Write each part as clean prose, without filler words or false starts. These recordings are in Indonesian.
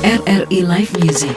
RRI Live Music.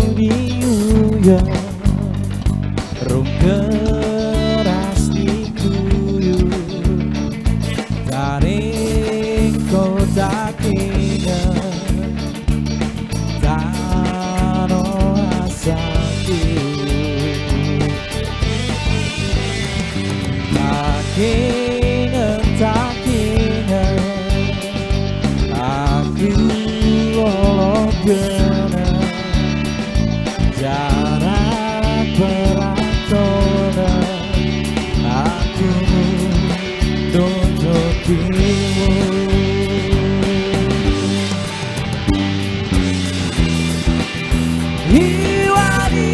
Desuniuya rung keras dikuyur dari kota kina tano asaku takina aku ologena jarak perantona aku nunjukimu hiwani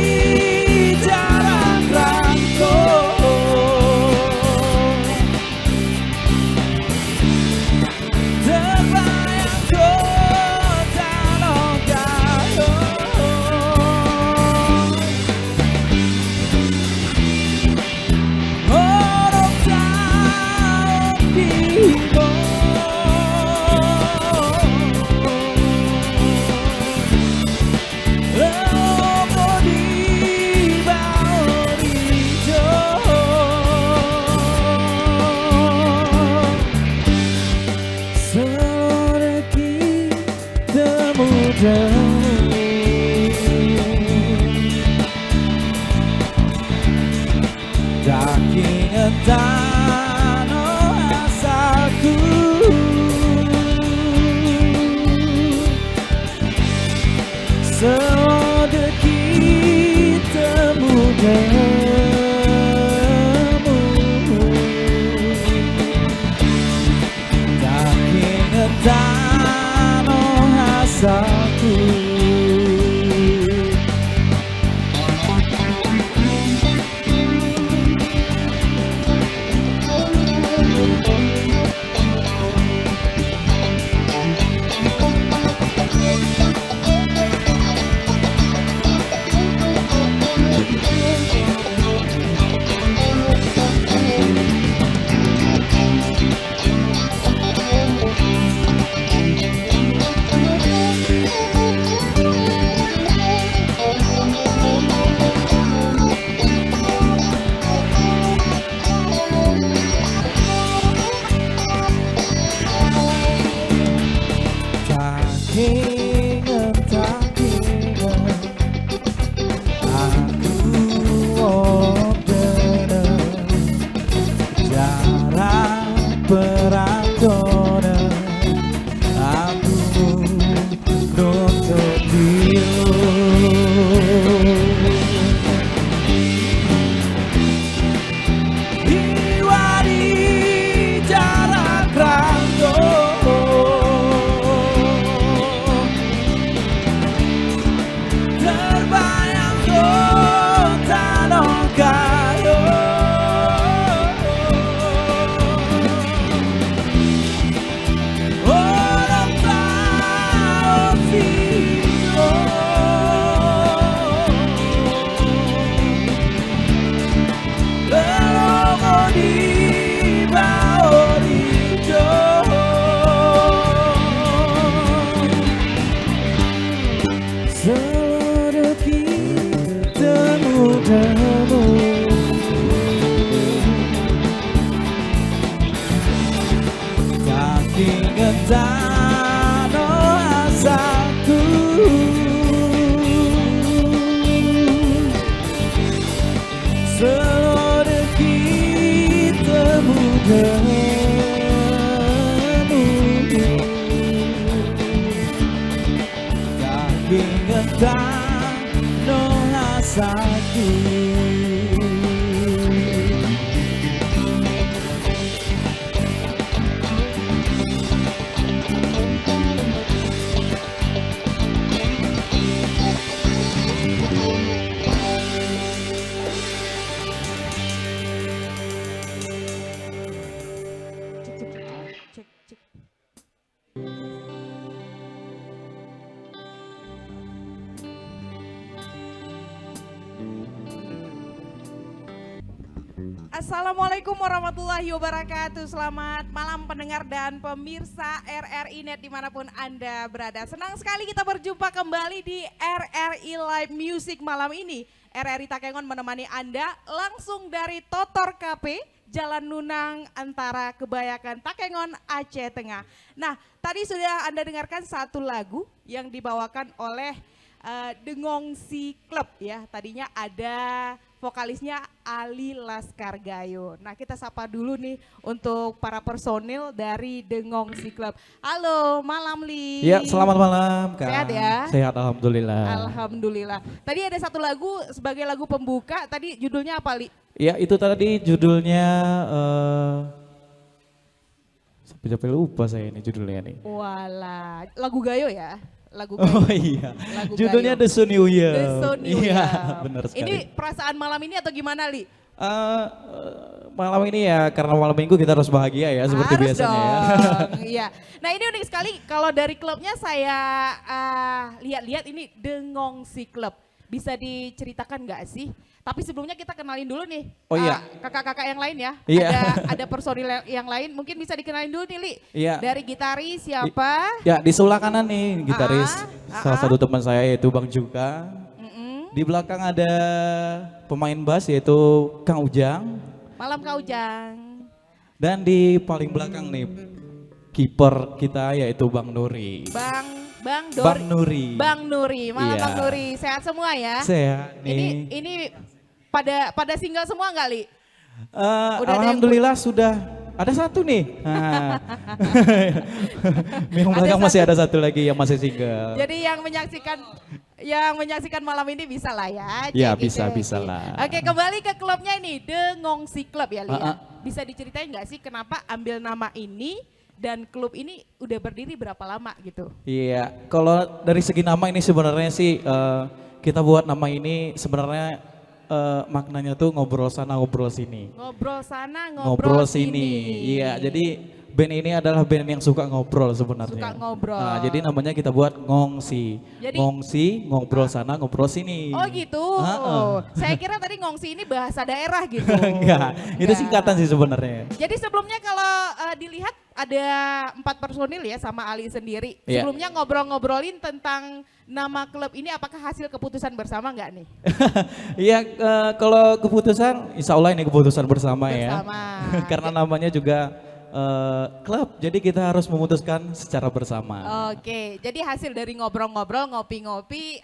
jarak rantau terbayang kota Logayo orang tahu tiba logo di bawah hijau selagi temu daging entano asalku selagi temu daging entano asalku. Aku ordena jarak perantona aku nuntut hiwani jarak rantau terbayang kota Logayo orang tahu situ logo di bawah hijau selagi temu daging entano asalku selagi temu no asaku. Cek, cek. Assalamualaikum warahmatullahi wabarakatuh. Selamat malam pendengar dan pemirsa RRI Net dimanapun Anda berada. Senang sekali kita berjumpa kembali di RRI Live Music malam ini. RRI Takengon menemani Anda langsung dari Totor Cafe, Jalan Nunang antara Kebayakan Takengon, Aceh Tengah. Nah, tadi sudah Anda dengarkan satu lagu yang dibawakan oleh Dengongsi Club ya. Tadinya ada vokalisnya Ali Laskar Gayo. Nah, kita sapa dulu nih untuk para personil dari Dengongsi Club. Halo, malam Li. Ya, selamat malam Kak. Sehat ya? Sehat, alhamdulillah. Alhamdulillah. Tadi ada satu lagu sebagai lagu pembuka, tadi judulnya apa Li? Ya, itu tadi judulnya sampai lupa saya ini judulnya nih. Walah, lagu Gayo ya? Lagu Oh Gayo. iya, Lagu judulnya Gayo. The So New Year. The So New Iya, Year. benar sekali. Ini perasaan malam ini atau gimana Li? Malam ini ya karena malam minggu kita harus bahagia ya seperti Harus biasanya ya. dong, iya. Nah ini unik sekali kalau dari klubnya saya lihat-lihat ini Dengongsi Club. Bisa diceritakan nggak sih? Tapi sebelumnya kita kenalin dulu nih. Oh iya. Kakak-kakak yang lain ya. Iya. Ada personil yang lain. Mungkin bisa dikenalin dulu nih Li. Iya. Dari gitaris siapa? Ya di sebelah kanan nih gitaris salah ah. satu teman saya yaitu Bang Juga. Di belakang ada pemain bass yaitu Kang Ujang. Malam Kak Ujang. Dan di paling belakang nih kiper kita yaitu Bang Nuri. Bang Nuri. Bang Nuri, malam Iya. Bang Nuri. Sehat semua ya? Sehat nih. Ini pada single semua nggak Li? Udah ada Alhamdulillah sudah ada satu nih. Nah. Yang belakang Ada masih ada satu lagi yang masih single. Jadi yang menyaksikan malam ini bisa lah ya. Ya, cek, bisa cek. lah. Oke, kembali ke klubnya ini, Dengongsi Club ya Li. Ya? Ah. Bisa diceritain nggak sih kenapa ambil nama ini dan klub ini udah berdiri berapa lama gitu? Iya, kalau dari segi nama ini sebenarnya sih kita buat nama ini sebenarnya maknanya tuh ngobrol sana ngobrol sini. Ngobrol sana, Ngobrol sini. Iya, jadi band ini adalah band yang suka ngobrol sebenarnya. Suka ngobrol. Nah, jadi namanya kita buat ngongsi. Jadi- ngongsi, ngobrol sana, ngobrol sini. Oh gitu. Saya kira tadi ngongsi ini bahasa daerah gitu. Enggak, itu Enggak. singkatan sih sebenarnya. Jadi sebelumnya kalau dilihat ada 4 personil ya sama Ali sendiri. Iya. Sebelumnya ngobrol-ngobrolin tentang nama klub ini apakah hasil keputusan bersama nggak nih? Iya, kalau keputusan, insya Allah ini keputusan bersama ya. Bersama. Karena namanya juga klub, jadi kita harus memutuskan secara bersama. Oke, jadi hasil dari ngobrol-ngobrol, ngopi-ngopi,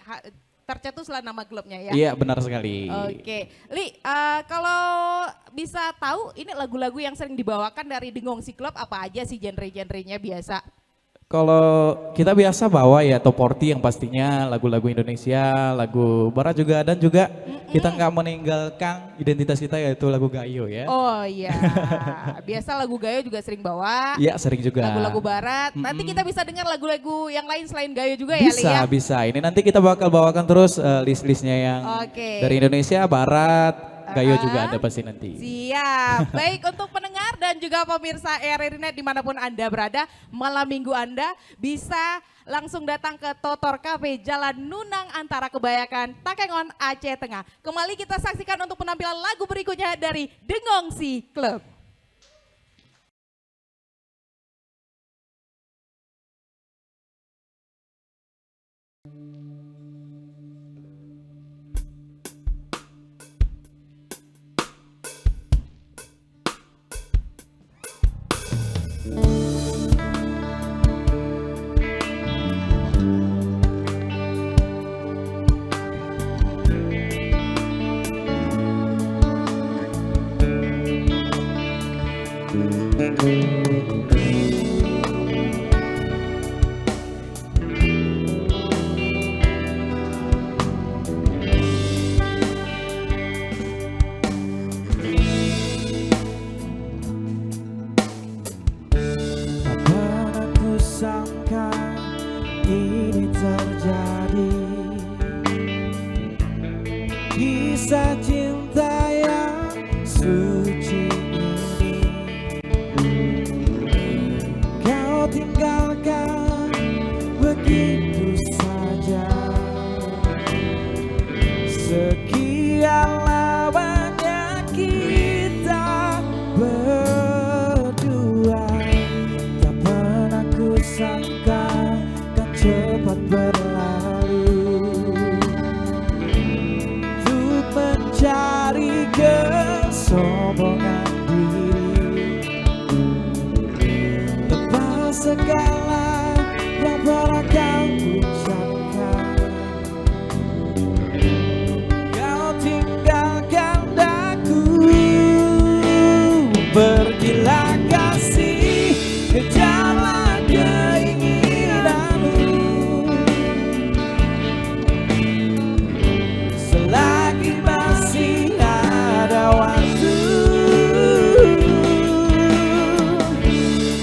tercetuslah nama klubnya ya? Iya, benar sekali. Oke, Li, kalau bisa tahu ini lagu-lagu yang sering dibawakan dari Dengongsi Club apa aja sih genre-genrenya biasa? Kalau kita biasa bawa ya top 40 yang pastinya lagu-lagu Indonesia, lagu Barat juga, dan juga kita nggak meninggalkan identitas kita yaitu lagu Gayo ya. Oh iya, biasa lagu Gayo juga sering bawa. Iya, sering juga. Lagu-lagu barat. Nanti kita bisa dengar lagu-lagu yang lain selain Gayo juga ya, Li Bisa, ya? bisa. Ini nanti kita bakal bawakan terus list-listnya yang Oke. dari Indonesia, Barat, Gayo juga ada pasti nanti. Siap. Baik, untuk pendengar dan juga pemirsa RRI Net dimanapun Anda berada, malam minggu Anda bisa langsung datang ke Totor Cafe Jalan Nunang antara Kebayakan, Takengon, Aceh Tengah. Kembali kita saksikan untuk penampilan lagu berikutnya dari Dengongsi Club. segala yang pernah kau ucapkan. Kau tinggalkan daku, pergilah kasih, kejarlah keinginanmu. Selagi masih ada waktu,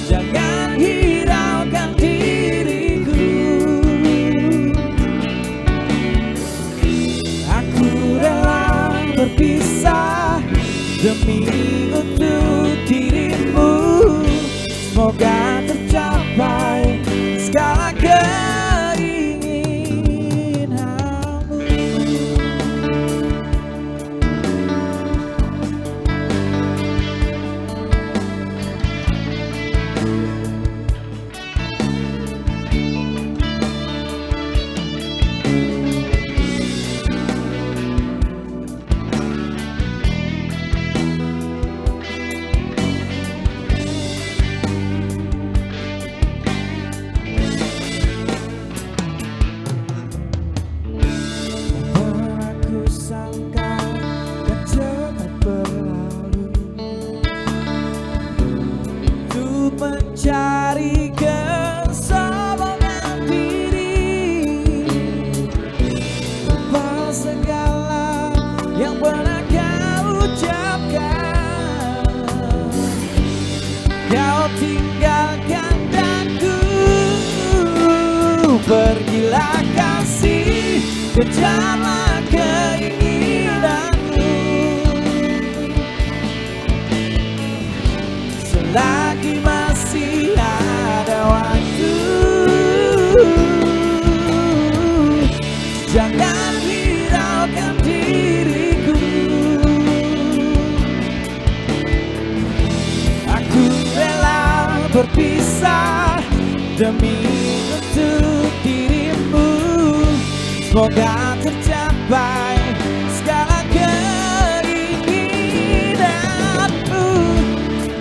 jangan hiraukan diriku. Aku rela berpisah demi untuk dirimu. Semoga tercapai segala keinginanmu. Aku sangka kan cepat berlalu untuk mencari kesombongan diri. Lupa segala yang pernah kau ucapkan. Kau tinggalkan daku, pergilah kasih, kejarlah keinginanmu. Selagi masih ada waktu, jangan hiraukan diriku. Aku rela berpisah demi untuk dirimu. Semoga tercapai segala keinginanmu.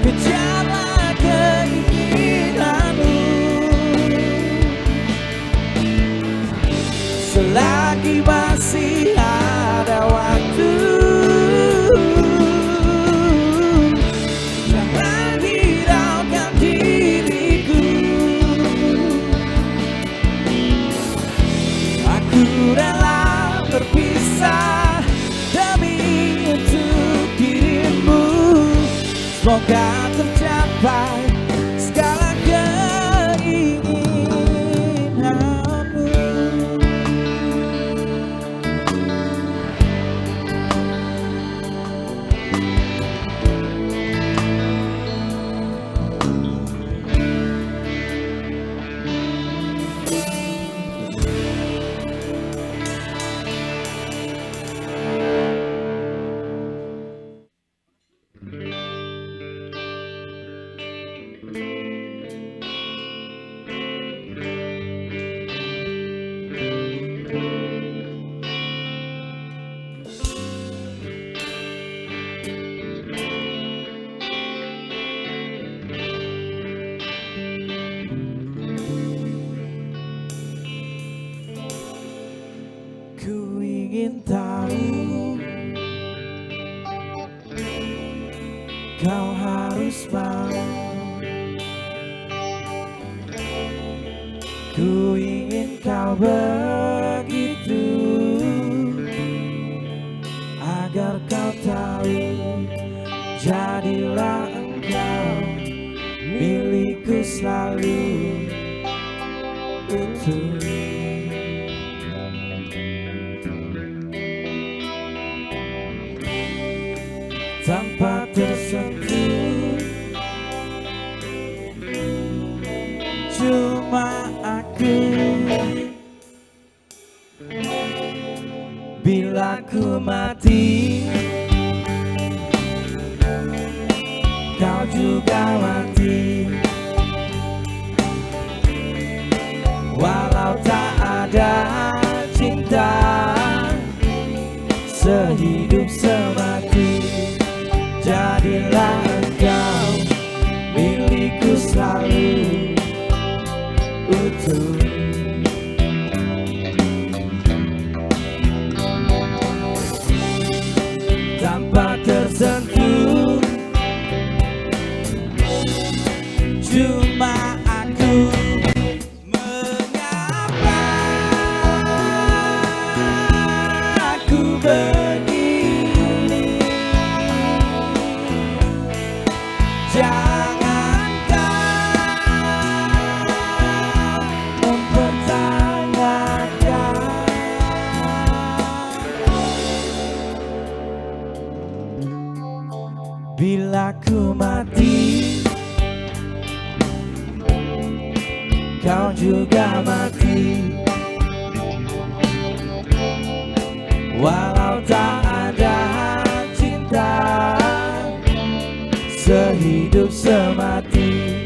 Kejarlah keinginanmu. Selagi masih ada waktu, jangan hiraukan diriku. Aku rela berpisah demi untuk dirimu. Semoga tercapai segala keinginanmu. Ku ingin tahu, kau harus mau. Ku ingin kau begitu, agar kau tahu. Jadilah engkau milikku selalu. Itu tanpa tersentuh, cuma aku. Bila ku mati, kau juga mati. Walau tak ada cinta, sehidup semati. Jadilah engkau milikku selalu. Bila ku mati, kau juga mati. Walau tak ada cinta, sehidup semati.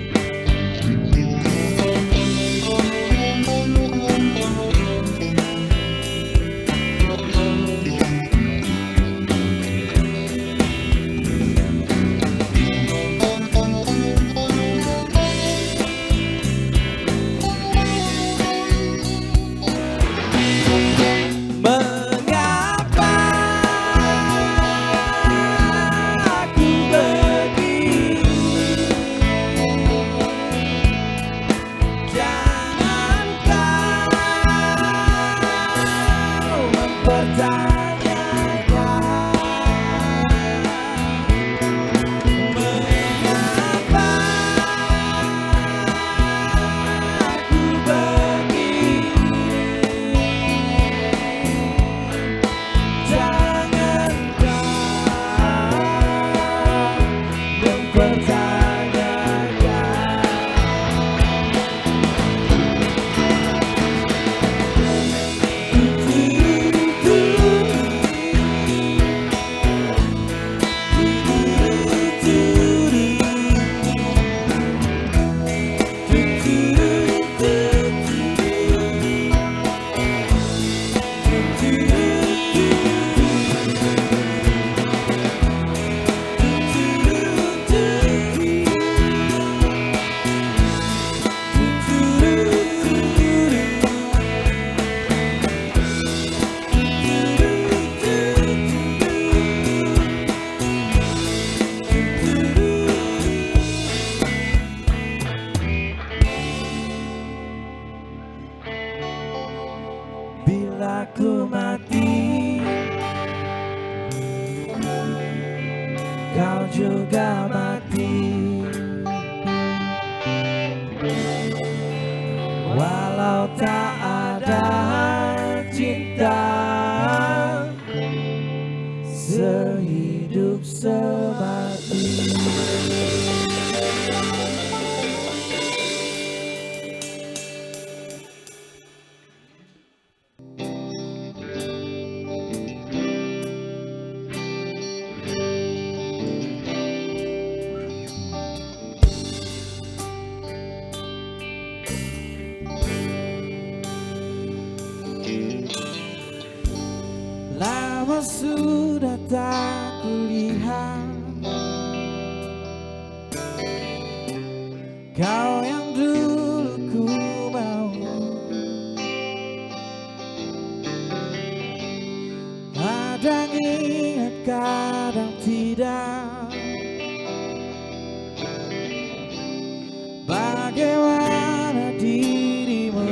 Bila ku mati, kau juga mati. Walau tak ada cinta, sehidup semati. Lama sudah tak kulihat kau yang dulu ku mau. Kadang ingat, kadang tidak. Bagaimana dirimu?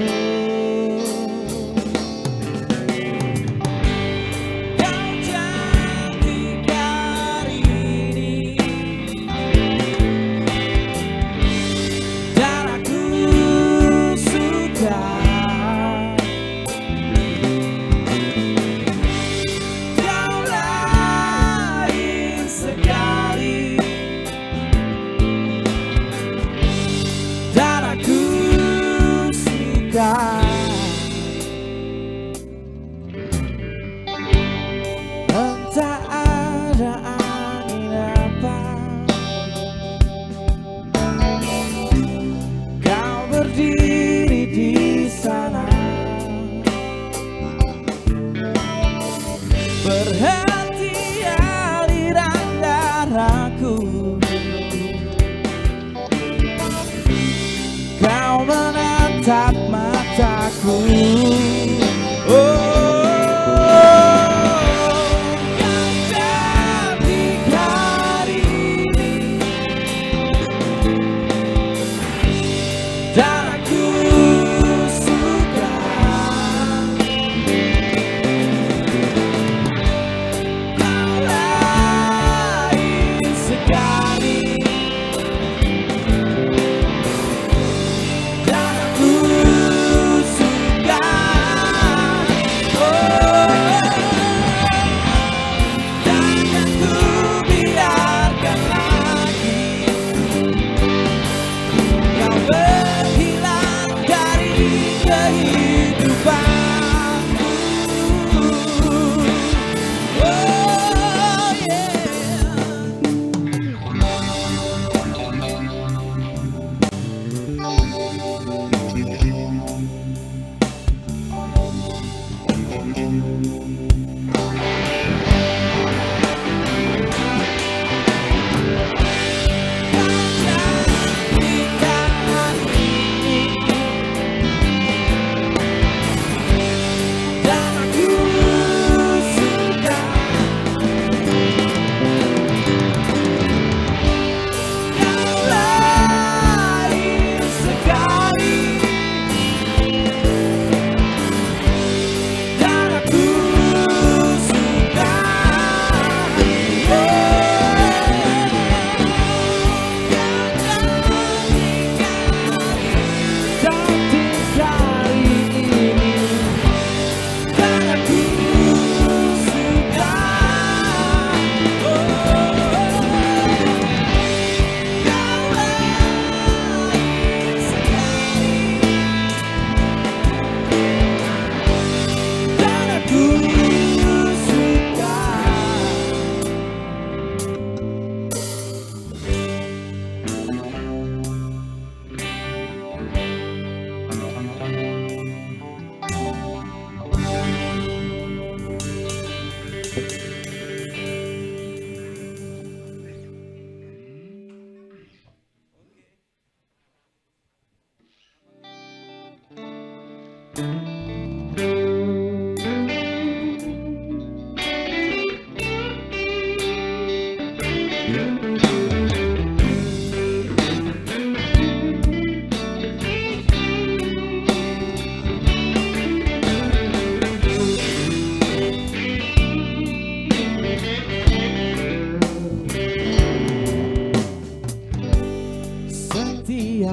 Setiap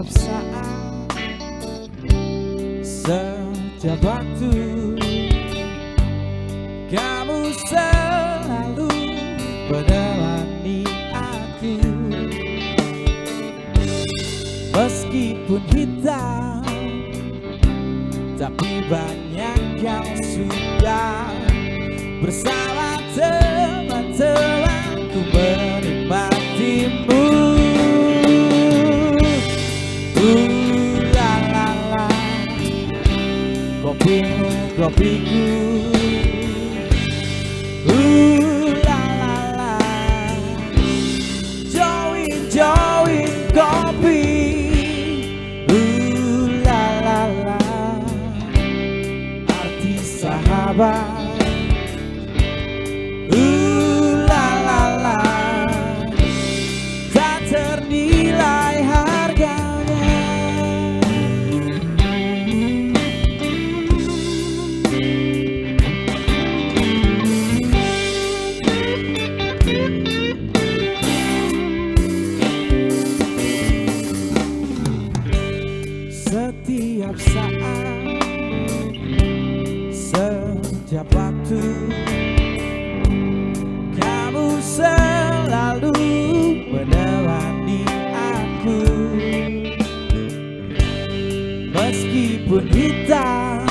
saat, setiap waktu, kamu selalu menemani aku. Meskipun hitam, tapi banyak yang sudah bersama teman-temanku menikmatimu. La la la, kopimu, kopiku. La la la, join kopi. La la la, arti sahabat. La la la, tak ternilai harganya. Setiap saat, setiap waktu, kamu selalu menemani aku. Meskipun hitam,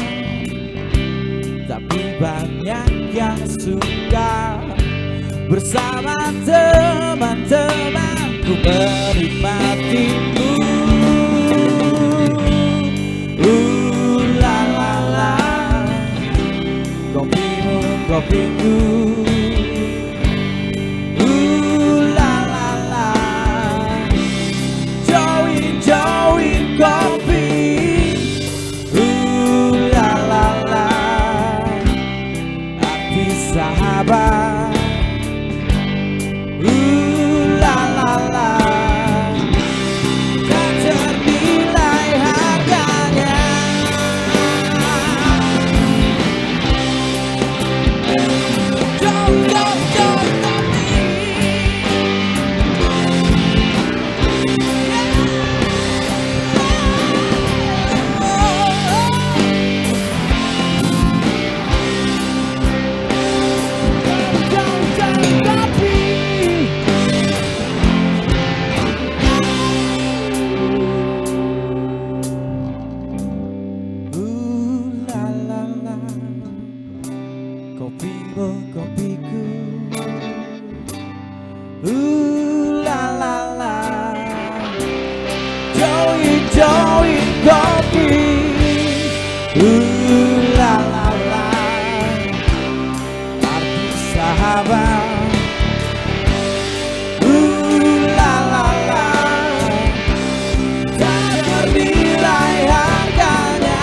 tapi banyak yang suka bersama teman-temanku menikmatimu. La la la, kopimu, kopiku. La la la, join kopi. La la la, arti sahabat. La la la, tak ternilai harganya. Join la la la, kopimu, kopiku. La la la, join kopi. La la la, arti sahabat. La la la, tak ternilai harganya.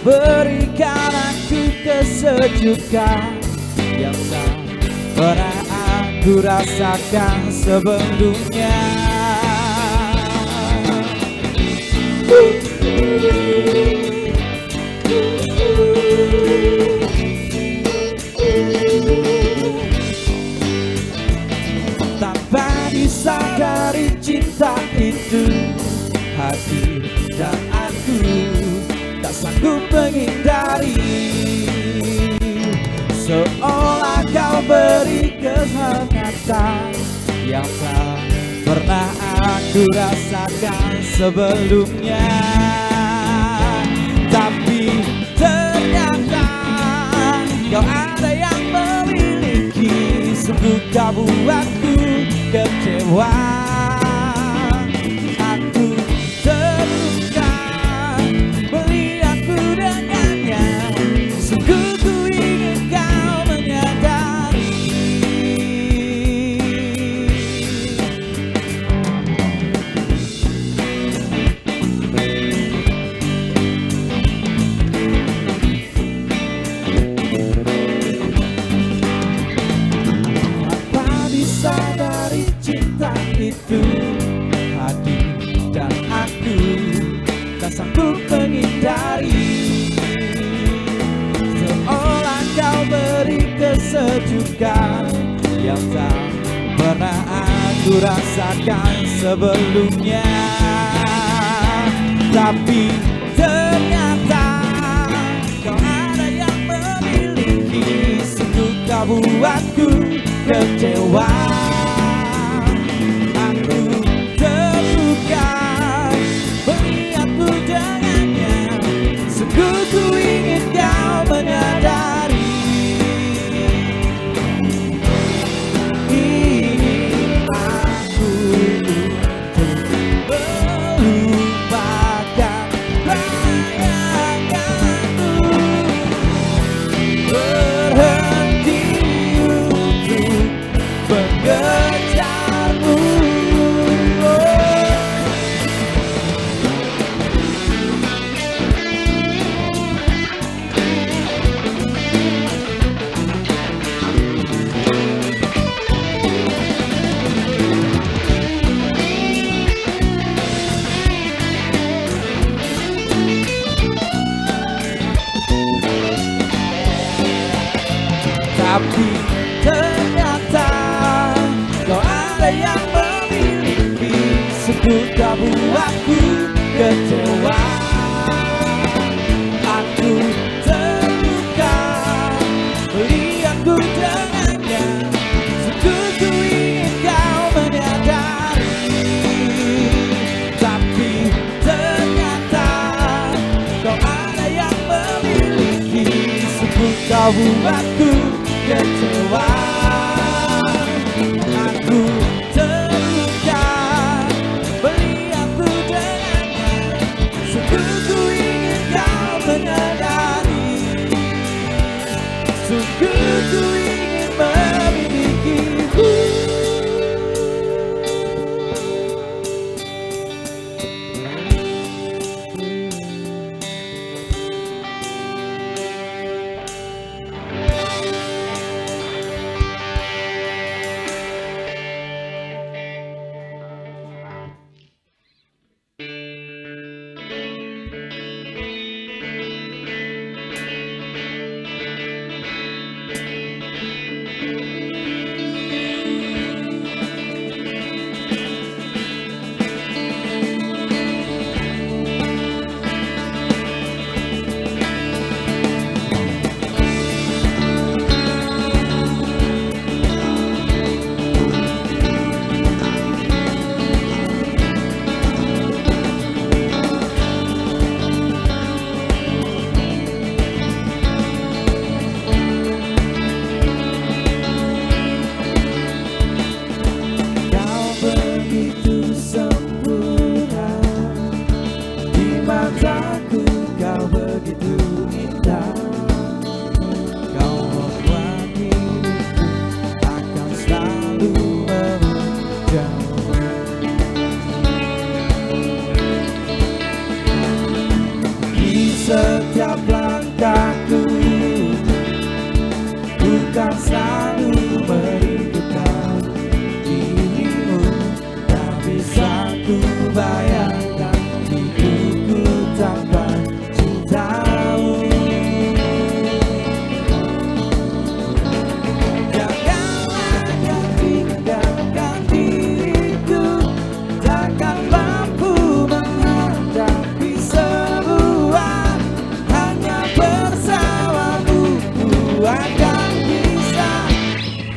berikan aku kesejukan yang tak pernah aku rasakan sebelumnya. Tanpa disadari cinta itu hadir dan aku tak sanggup menghindari. Seolah kau beri kehangatan yang tak pernah aku rasakan sebelumnya. Tapi ternyata kau ada yang memiliki. Sungguh kau buatku kecewa. Aku terluka melihatku dengannya. Sungguh ku ingin kau menyadari. Tanpa disadari cinta itu hadir dan aku tak sanggup menghindari. Seolah kau beri kesejukan yang tak pernah aku rasakan sebelumnya. Tapi ternyata kau ada yang memiliki. Sungguh kau buatku kecewa. Aku terluka melihatku dengannya. Sungguh ku ingin kau menyadari. Ingin aku untuk melupakan bayanganmu. Berhenti untuk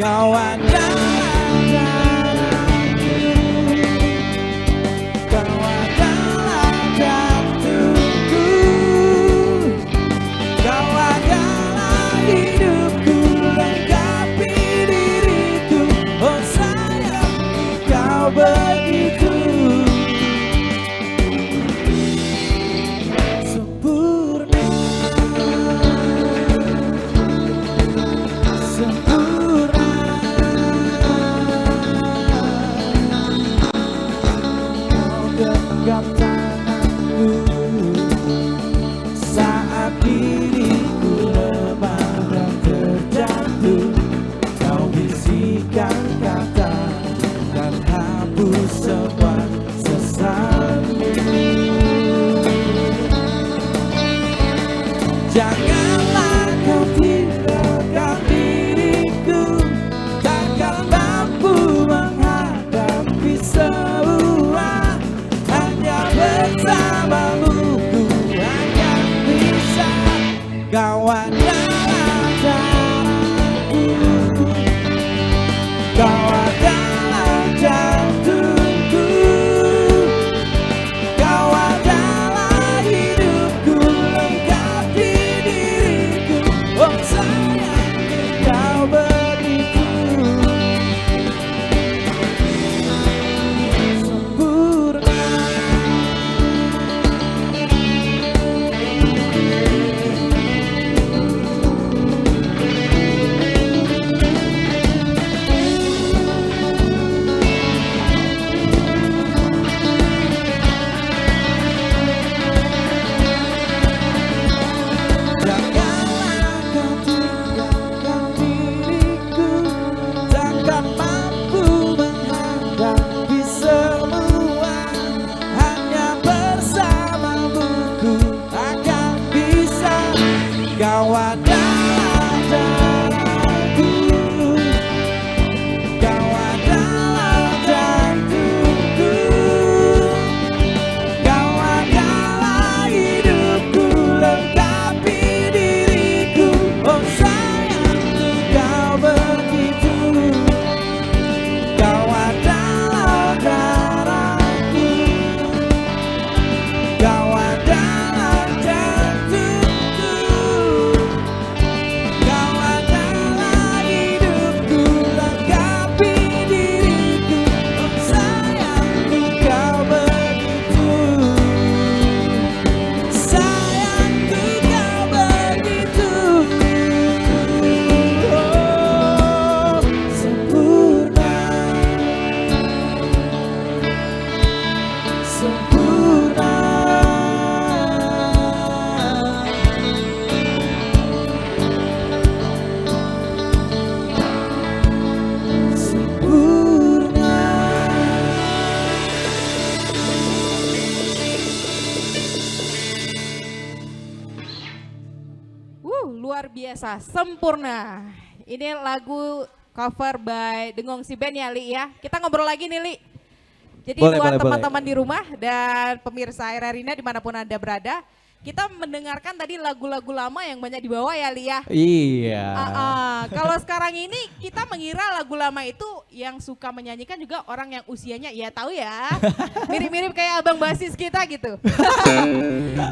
Kau adalah darahku, kau adalah jantungku, kau adalah hidupku, lengkapi diriku. Oh sayang, kau begitu sempurna, sempurna. Kau genggam tanganku saat diriku lemah dan terjatuh. Kau bisikan kata dan hapus semua sesalmu. Janganlah kau tinggalkan diriku, takkan mampu menghadapi semua. Hanya bersamamu ku akan bisa. Kau adalah darahku, kau adalah jantungku, kau adalah hidupku, lengkapi diriku. Oh sayang, kau begitu sempurna. Janganlah kau tinggalkan diriku, takkan mampu menghadapi semua. Hanya bersamamu ku akan bisa. Kau adalah darahku, kau adalah jantungku, kau adalah hidupku, lengkapi diriku. Oh sayang, kau begitu. Kau adalah darahku, kau adalah jantungku, kau adalah hidupku, lengkapi diriku. Oh sayangku, kau begitu. Sayangku, kau begitu. Oh, sempurna, sempurna. Sempurna. Luar biasa, sempurna. Ini lagu cover by Dengong Si Band ya Li ya. Kita ngobrol lagi nih Li. Jadi Boleh, buat boleh, teman-teman di rumah dan pemirsa RRI-nya dimanapun Anda berada, kita mendengarkan tadi lagu-lagu lama yang banyak dibawa ya Li ya. Iya. Kalau sekarang ini kita mengira lagu lama itu yang suka menyanyikan juga orang yang usianya ya tahu ya. Mirip-mirip kayak abang basis kita gitu.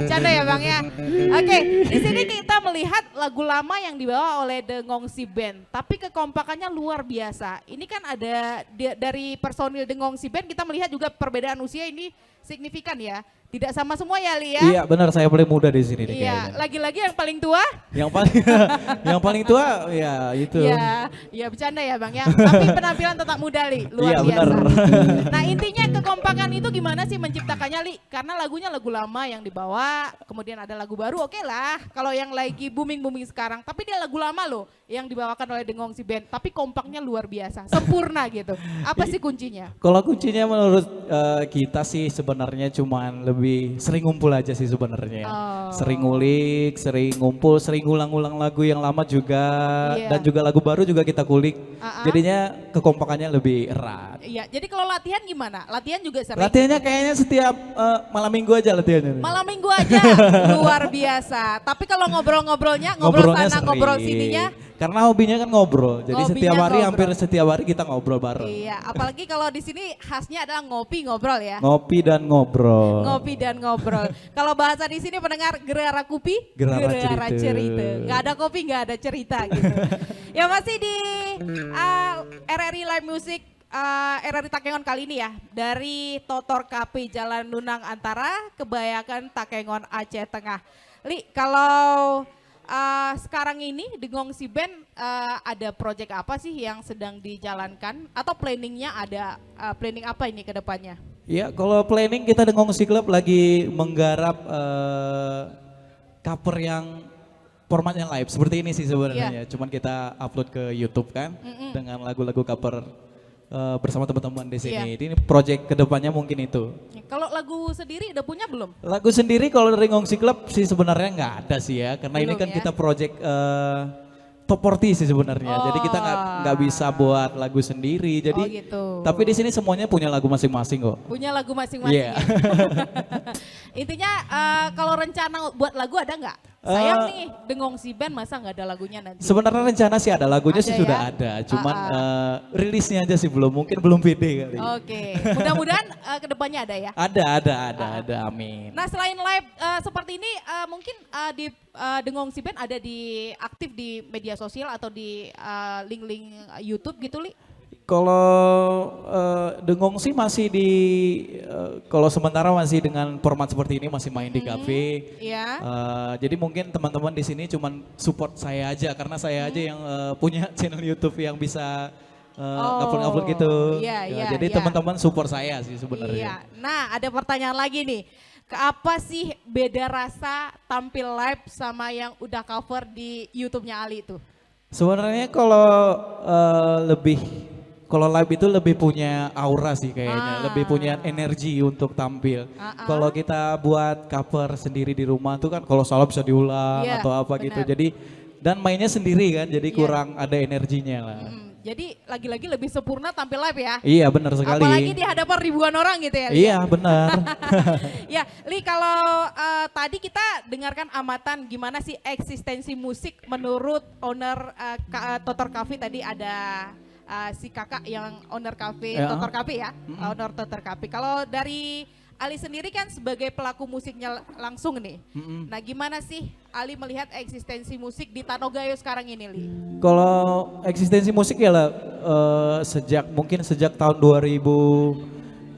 Canda ya Bang ya. Oke, di sini kita melihat lagu lama yang dibawa oleh Dengong Si Band, tapi kekompakannya luar biasa. Ini kan ada dari personil Dengong Si Band, kita melihat juga perbedaan usia ini signifikan ya. Tidak sama semua ya Li ya. Iya benar, saya paling muda di sini nih Iya, kayaknya. lagi-lagi yang paling tua. Yang paling yang paling tua ya itu. Iya, ya bercanda ya Bang ya. Tapi penampilan tetap muda Li, luar Iya, biasa. benar. Nah intinya kekompakan itu gimana sih menciptakannya Li? Karena lagunya lagu lama yang dibawa, kemudian ada lagu baru oke lah. Kalau yang lagi booming-booming sekarang, tapi dia lagu lama loh yang dibawakan oleh Dengong Si Band. Tapi kompaknya luar biasa, sempurna gitu. Apa sih kuncinya? Kalau kuncinya menurut kita sih sebenarnya cuman lebih sering ngumpul aja sih sebenarnya. Oh. Sering ngulik, sering ngumpul, sering ulang-ulang lagu yang lama juga. Iya. Dan juga lagu baru juga kita kulik. Jadinya kekompakannya lebih erat. Iya, jadi kalau latihan gimana? Latihan juga sering? Latihannya kayaknya setiap malam minggu aja latihannya. Malam minggu aja, luar biasa. Tapi kalau ngobrol-ngobrolnya, ngobrol Ngobrolnya sana, ngobrol sering. sininya, Karena hobinya kan ngobrol, jadi Hobinya setiap hari ngobrol. hampir setiap hari kita ngobrol bareng. Iya, apalagi kalau di sini khasnya adalah ngopi ngobrol ya. Ngopi dan ngobrol. Ngopi dan ngobrol. Kalau bahasa di sini pendengar gerara kupi, Gerara cerita. Nggak ada kopi, nggak ada cerita gitu. Ya masih di RRI Live Music RRI Takengon kali ini ya. Dari Totor KP Jalan Nunang Antara, Kebayakan Takengon Aceh Tengah. Li, kalau sekarang ini Dengong Si Band ada project apa sih yang sedang dijalankan atau planningnya ada planning apa ini ke depannya? Ya kalau planning kita Dengong Si Club lagi menggarap cover yang formatnya live seperti ini sih sebenarnya. Cuman kita upload ke YouTube kan dengan lagu-lagu cover bersama teman-teman di sini. Ini project kedepannya mungkin itu. Kalau lagu sendiri udah punya belum? Lagu sendiri kalau dari Ngongsi Club sih sebenarnya nggak ada sih ya, karena ini Belum kan ya? kita project top 40 sih sebenarnya. Jadi kita nggak bisa buat lagu sendiri. Jadi gitu. tapi di sini semuanya punya lagu masing-masing kok. Punya lagu masing-masing. Iya. Ya? Intinya kalau rencana buat lagu ada nggak? Sayang nih Dengong Si Band masa nggak ada lagunya nanti? Sebenarnya rencana sih ada, lagunya Ada sih ya? sudah ada, cuman rilisnya aja sih belum, mungkin belum pede kali. Oke, mudah-mudahan kedepannya ada ya. Ada, amin. Nah selain live seperti ini mungkin di Dengong Si Band ada di aktif di media sosial atau di link-link YouTube gitu Li? Kalau Dengong sih masih di, kalau sementara masih dengan format seperti ini masih main di kafe. Iya. Jadi mungkin teman-teman di sini cuman support saya aja karena saya aja yang punya channel YouTube yang bisa upload gitu. Iya, jadi teman-teman support saya sih Iya. sebenarnya. Nah ada pertanyaan lagi nih. Apa sih beda rasa tampil live sama yang udah cover di YouTube-nya Ali itu? Sebenarnya kalau kalau live itu lebih punya aura sih kayaknya, lebih punya energi untuk tampil. Kalau kita buat cover sendiri di rumah tuh kan kalau salah bisa diulang atau apa gitu. Jadi dan mainnya sendiri kan, jadi kurang ada energinya lah. Jadi lagi-lagi lebih sempurna tampil live ya? Iya benar sekali. Apalagi di hadapan ribuan orang gitu ya? Li? Iya benar. Ya, Li kalau tadi kita dengarkan amatan gimana sih eksistensi musik menurut owner Totor Cafe tadi ada si kakak yang owner cafe Totor Cafe ya, owner Totor Cafe. Kalau dari Ali sendiri kan sebagai pelaku musiknya langsung nih. Nah gimana sih Ali melihat eksistensi musik di Tanogayo sekarang ini Li? Kalau eksistensi musik ya lah mungkin sejak tahun 2015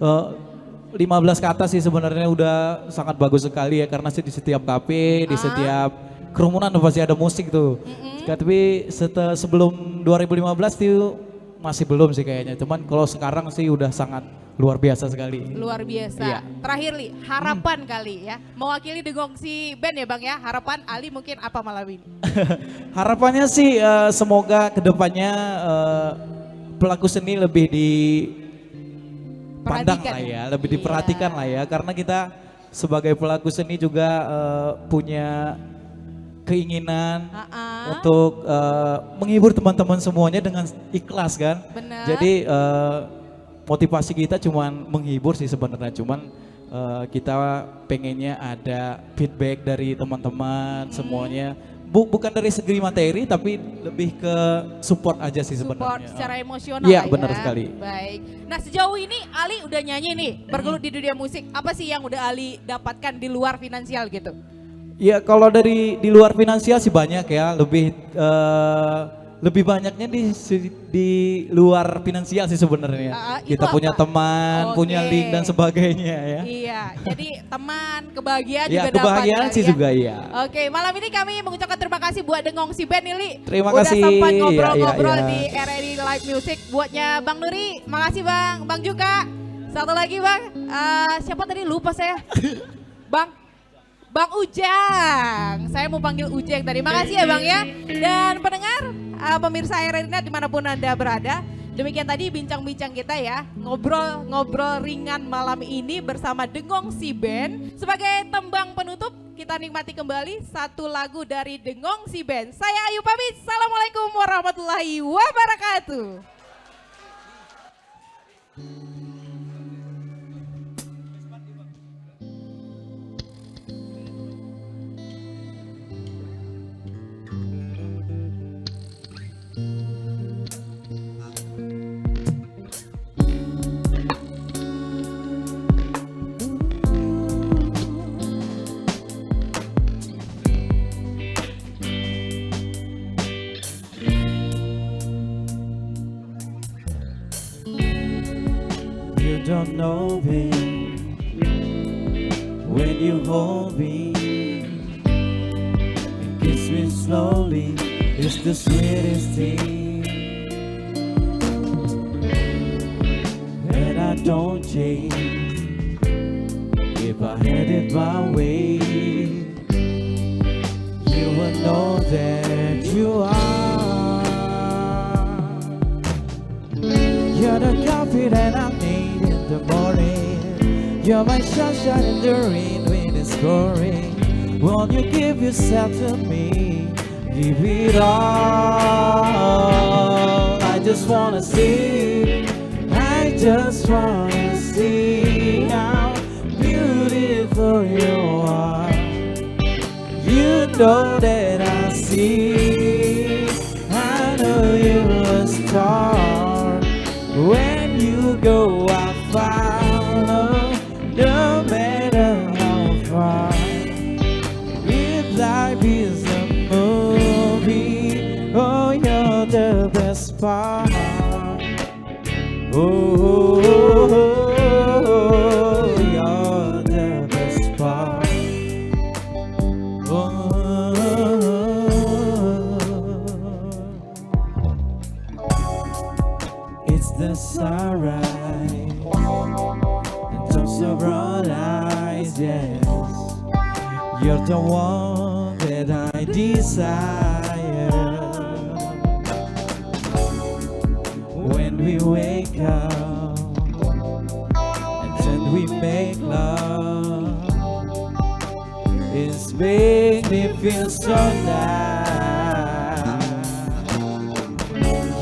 ke atas sih sebenarnya udah sangat bagus sekali ya karena sih di setiap kafe, di setiap kerumunan pasti ada musik tuh. Tapi sebelum 2015 tuh masih belum sih kayaknya. Cuman kalau sekarang sih udah sangat luar biasa sekali. Luar biasa. Iya. Terakhir Li, harapan kali ya. Mewakili Dengong Si Band ya Bang ya. Harapan Ali mungkin apa malam ini? Harapannya sih semoga kedepannya pelaku seni lebih dipandang lah ya, lebih diperhatikan lah ya. Karena kita sebagai pelaku seni juga punya keinginan untuk menghibur teman-teman semuanya dengan ikhlas kan. Bener. Jadi motivasi kita cuman menghibur sih sebenarnya, cuman kita pengennya ada feedback dari teman-teman semuanya. Bukan dari segi materi tapi lebih ke support aja sih sebenarnya. Support secara emosional Iya, lah ya. benar sekali. Baik. Nah sejauh ini Ali udah nyanyi nih, bergelut di dunia musik. Apa sih yang udah Ali dapatkan di luar finansial gitu? Ya kalau dari di luar finansial sih banyak ya, lebih banyaknya di luar finansial sih sebenarnya. Itu Kita punya apa? teman, punya link dan sebagainya ya. Iya, jadi teman, kebahagiaan Ya juga dapat. kebahagiaan kali sih ya. juga ya. Oke, malam ini kami mengucapkan terima kasih buat Dengong Si Band nih Li. Terima Udah kasih. sempat Iya, ngobrol-ngobrol iya. di RRI Live Music. Buatnya Bang Nuri, makasih Bang. Bang juga. Satu lagi Bang, siapa tadi lupa saya. Bang Ujang, saya mau panggil Ujang tadi. Makasih ya Bang ya. Dan pendengar, pemirsa RRI dimanapun Anda berada. Demikian tadi bincang-bincang kita ya. Ngobrol-ngobrol ringan malam ini bersama Dengong Si Band. Sebagai tembang penutup, kita nikmati kembali satu lagu dari Dengong Si Band. Saya Ayu pamit, Assalamualaikum warahmatullahi wabarakatuh. don't know, babe, when you hold me and kiss me slowly, it's the sweetest thing. And I don't change if I had it my way. You will know that you are. You're the coffee that I need in the morning. You're my sunshine in the rain when it's pouring. Won't you give yourself to me? Give it all. I just wanna see. I just wanna see how beautiful you are. You know that I see. I know you're a star. When you go, I follow, no matter how far. If life is a movie, oh, you're the best part. Oh, you're the best part. Oh, it's the sunrise and toss of broad eyes, yes. You're the one that I desire. When we wake up and then we make love, it's made me feel so nice.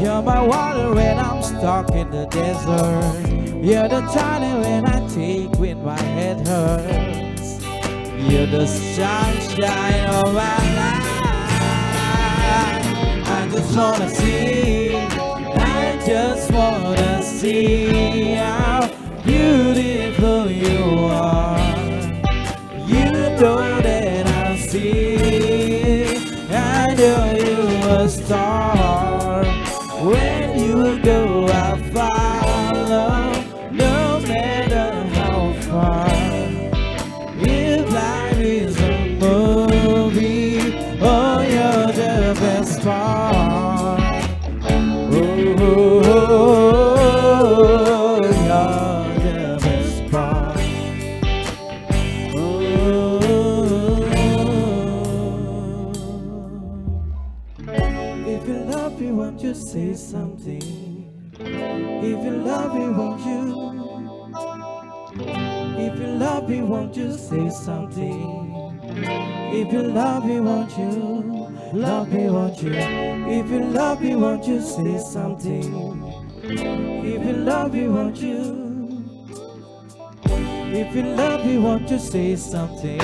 You're my water when I'm stuck in the desert. You're the tonic when I take when my head hurts. You're the sunshine of my life. I just wanna see. I just wanna see how beautiful you are. You know that I see. I know you're a star. When you go, I follow, no matter how far. If life is a movie, oh, you're the best part. Oh, you're the best part. If you love me, won't you say something? If you love me, won't you? If you love me, won't you say something? If you love me, won't you? Love me, won't you? If you love me, won't you say something? If you love me, won't you? If you love me, won't you say something?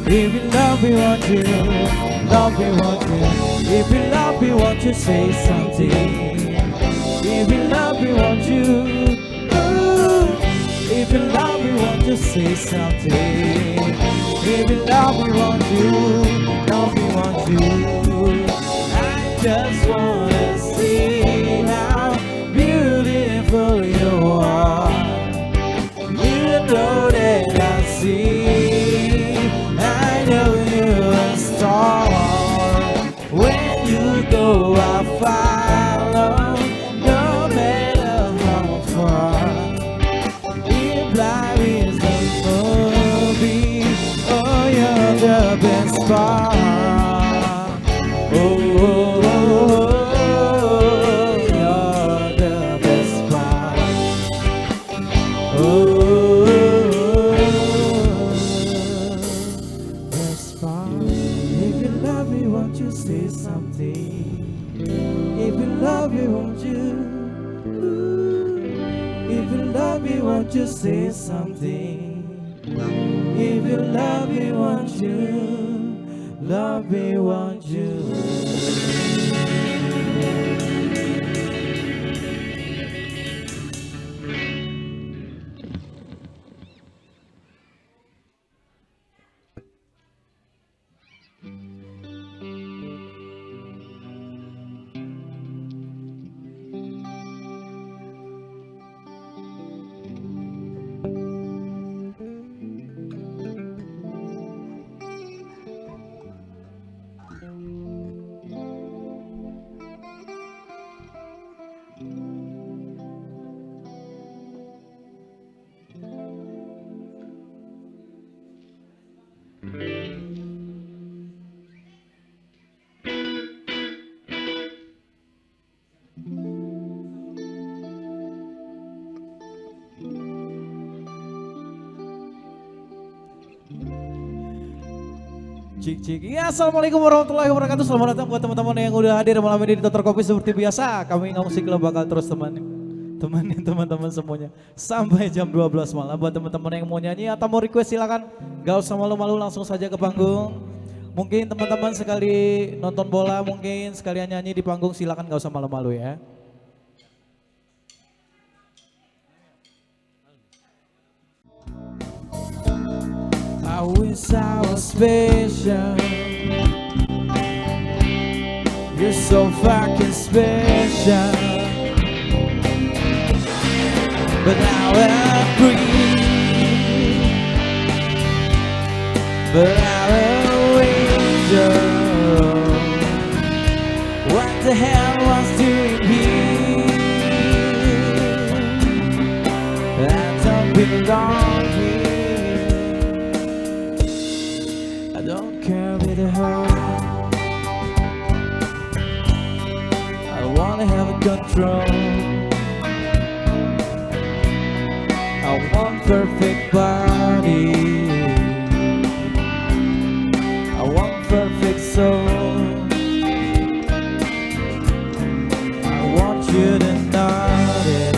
If you love me, won't you? Love me, won't you? If you love me, won't you say something? If you love me, won't you? Ooh. If you love me, won't you say something? If you love me, won't you? Love me, won't you? I just wanna see how beautiful you are. You know that I see. I know you're a star. When you go, I follow, no matter how far. If life is a movie, oh, you're the best part. Oh, you're the best part. Oh, best part. If you love me, won't you say something? If you love me, won't you? If you love me, won't you say something? If you love me, won't you? Love me, won't you? Cik cik. Ya, assalamualaikum warahmatullahi wabarakatuh. Selamat datang buat teman-teman yang udah hadir malam ini di Dokter Kopi seperti biasa. Kami Ngomong Club bakal terus temenin teman-teman semuanya sampai jam 12 malam. Buat teman-teman yang mau nyanyi atau mau request silakan. Gak usah malu-malu, langsung saja ke panggung. Mungkin teman-teman sekali nonton bola, mungkin sekalian nyanyi di panggung, silakan gak usah malu-malu ya. I wish I was special. You're so fucking special. But now I'm free. But I'm an angel. What the hell was doing here? I don't belong here. I don't care with the hurt. I wanna have control. I want perfect body. I want perfect soul. I want you to notice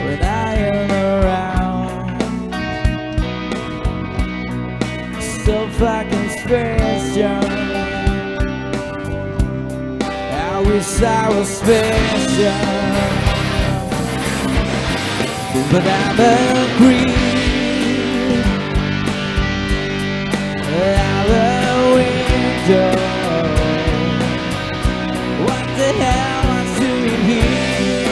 when I am around. So fucking special. I wish I was special, but I'm a creep. I'm a window. What the hell am I doing here?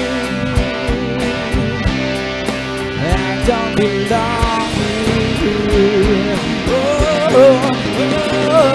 I don't belong here. Oh, oh, oh.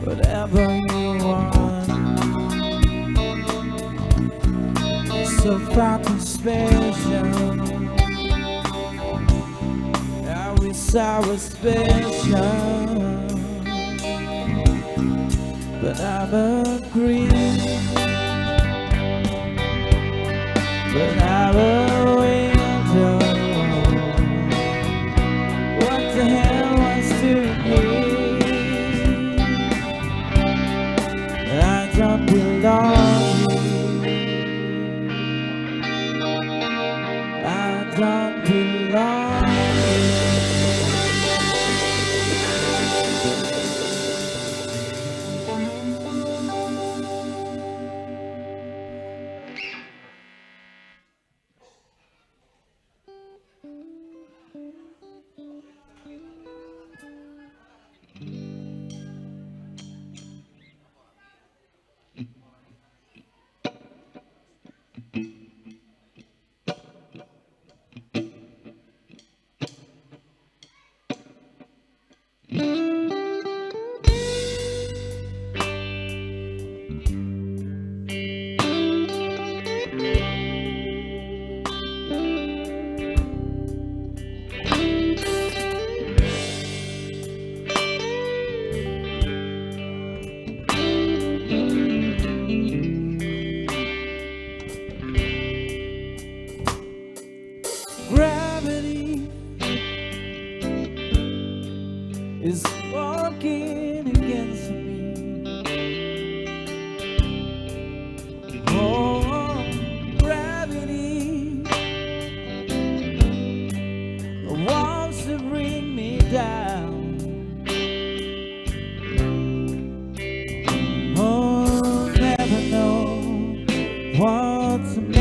Whatever you want, so fucking special. I wish I was special, but I'm a creep. But I'm a window. What the hell was doing here? I don't belong here. I don't belong here.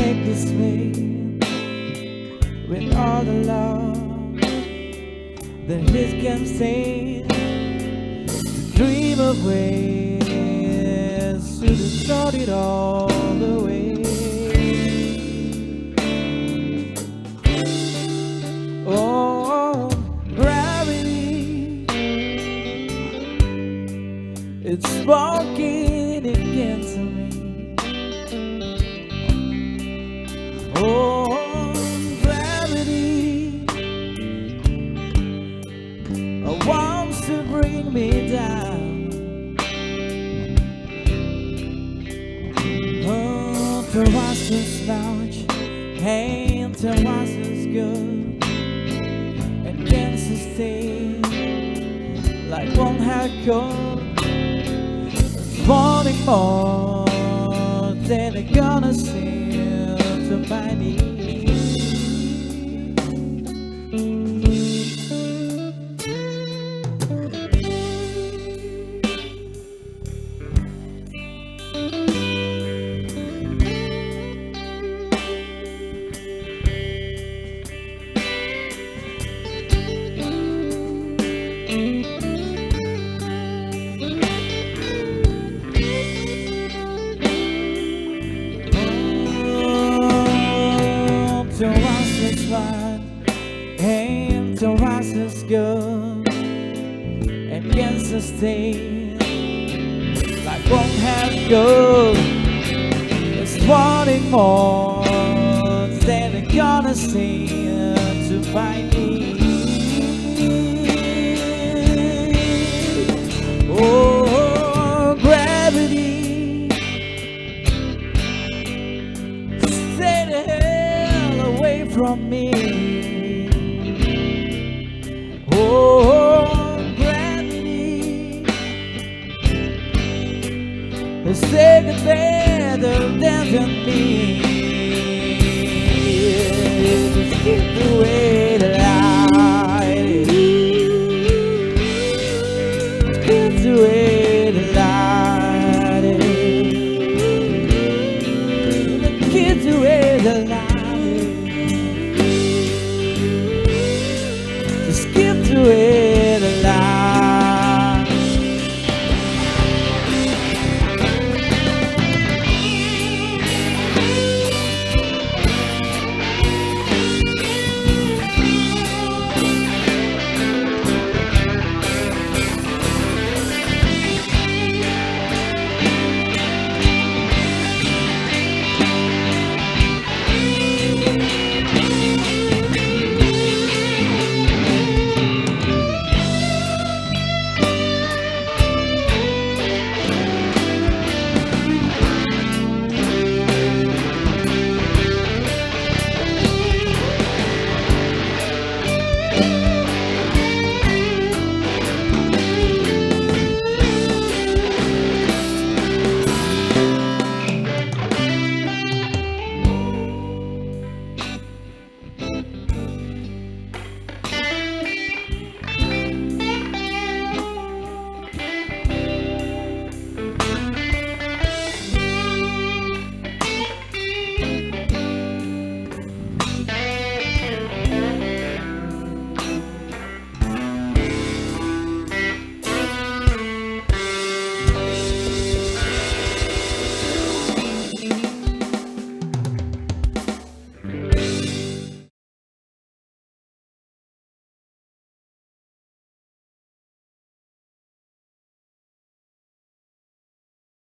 take this pain with all the love that this can say. Dream of ways to start it all the way. Oh, gravity, it's walking against me. Oh, gravity wants to bring me down. Oh, to watch us slouch, and to watch us go, and can't sustain like one had gone. Wanting more than they're gonna see to my knees. To watch us run, and to watch us go, and can sustain like won't have go. It's wanting more than they're gonna see to find me. Oh, gravity, stay the hell away from me. Oh, gravity, let's take it better than me. Let's keep the way the light is. Keep the way the light is. Keep the way the light is.